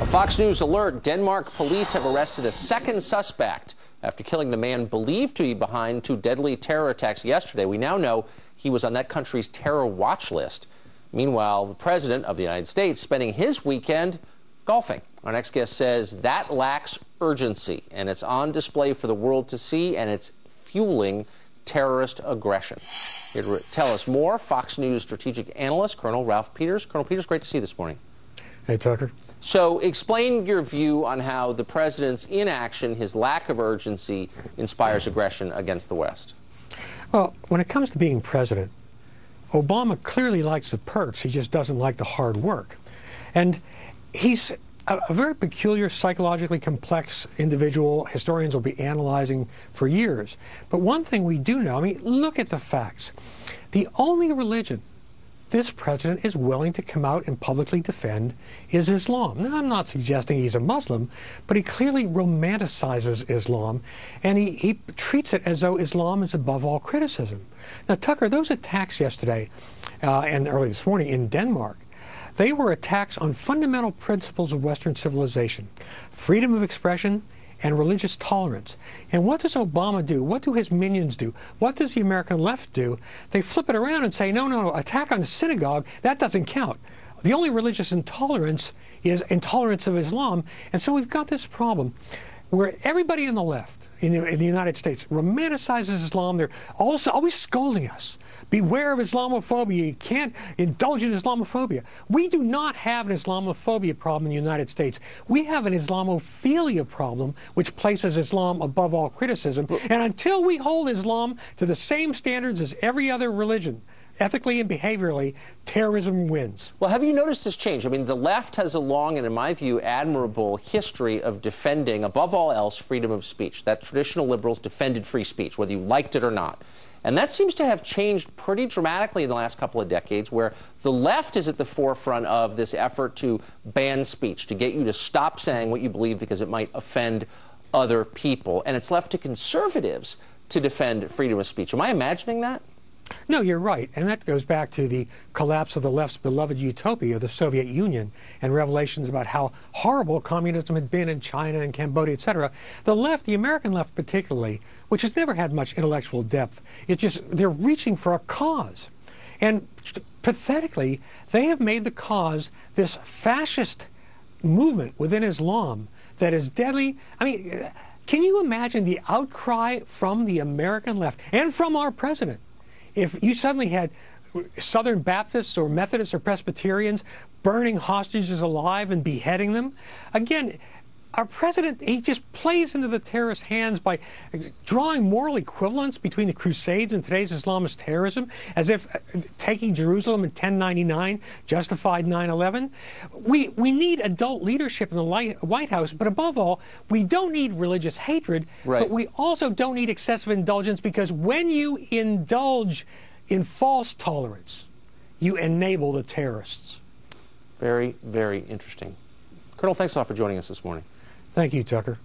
A Fox News alert: Denmark police have arrested a second suspect after killing the man believed to be behind two deadly terror attacks yesterday. We now know he was on that country's terror watch list. Meanwhile, the President of the United States spending his weekend golfing. Our next guest says that lacks urgency, and it's on display for the world to see, and it's fueling terrorist aggression. Here to tell us more, Fox News strategic analyst Colonel Ralph Peters. Colonel Peters, great to see you this morning. Hey, Tucker. So explain your view on how the president's inaction, his lack of urgency, inspires aggression against the West. Well, when it comes to being president, Obama clearly likes the perks. He just doesn't like the hard work. And he's a very peculiar, psychologically complex individual. Historians will be analyzing for years. But one thing we do know, I mean, look at the facts. The only religion this president is willing to come out and publicly defend is Islam. Now, I'm not suggesting he's a Muslim, but he clearly romanticizes Islam, and he treats it as though Islam is above all criticism. Now, Tucker, those attacks yesterday and early this morning in Denmark, they were attacks on fundamental principles of Western civilization: freedom of expression and religious tolerance. And what does Obama do? What do his minions do? What does the American left do? They flip it around and say, no, attack on the synagogue, that doesn't count. The only religious intolerance is intolerance of Islam. And so we've got this problem where everybody in the left, in the United States, romanticizes Islam. They're also always scolding us. Beware of Islamophobia. You can't indulge in Islamophobia. We do not have an Islamophobia problem in the United States. We have an Islamophilia problem, which places Islam above all criticism. And until we hold Islam to the same standards as every other religion, ethically and behaviorally, terrorism wins. Well, have you noticed this change? I mean, the left has a long and, in my view, admirable history of defending, above all else, freedom of speech. That traditional liberals defended free speech, whether you liked it or not. And that seems to have changed pretty dramatically in the last couple of decades, where the left is at the forefront of this effort to ban speech, to get you to stop saying what you believe because it might offend other people. And it's left to conservatives to defend freedom of speech. Am I imagining that? No, you're right. And that goes back to the collapse of the left's beloved utopia, the Soviet Union, and revelations about how horrible communism had been in China and Cambodia, etc. The left, the American left particularly, which has never had much intellectual depth, they're reaching for a cause. And pathetically, they have made the cause this fascist movement within Islam that is deadly. I mean, can you imagine the outcry from the American left and from our president if you suddenly had Southern Baptists or Methodists or Presbyterians burning hostages alive and beheading them? Again, our president, he just plays into the terrorist hands by drawing moral equivalence between the Crusades and today's Islamist terrorism, as if taking Jerusalem in 1099 justified 9/11. We need adult leadership in the White House, but above all, we don't need religious hatred, but we also don't need excessive indulgence, because when you indulge in false tolerance, you enable the terrorists. Very, very interesting. Colonel, thanks a lot for joining us this morning. Thank you, Tucker.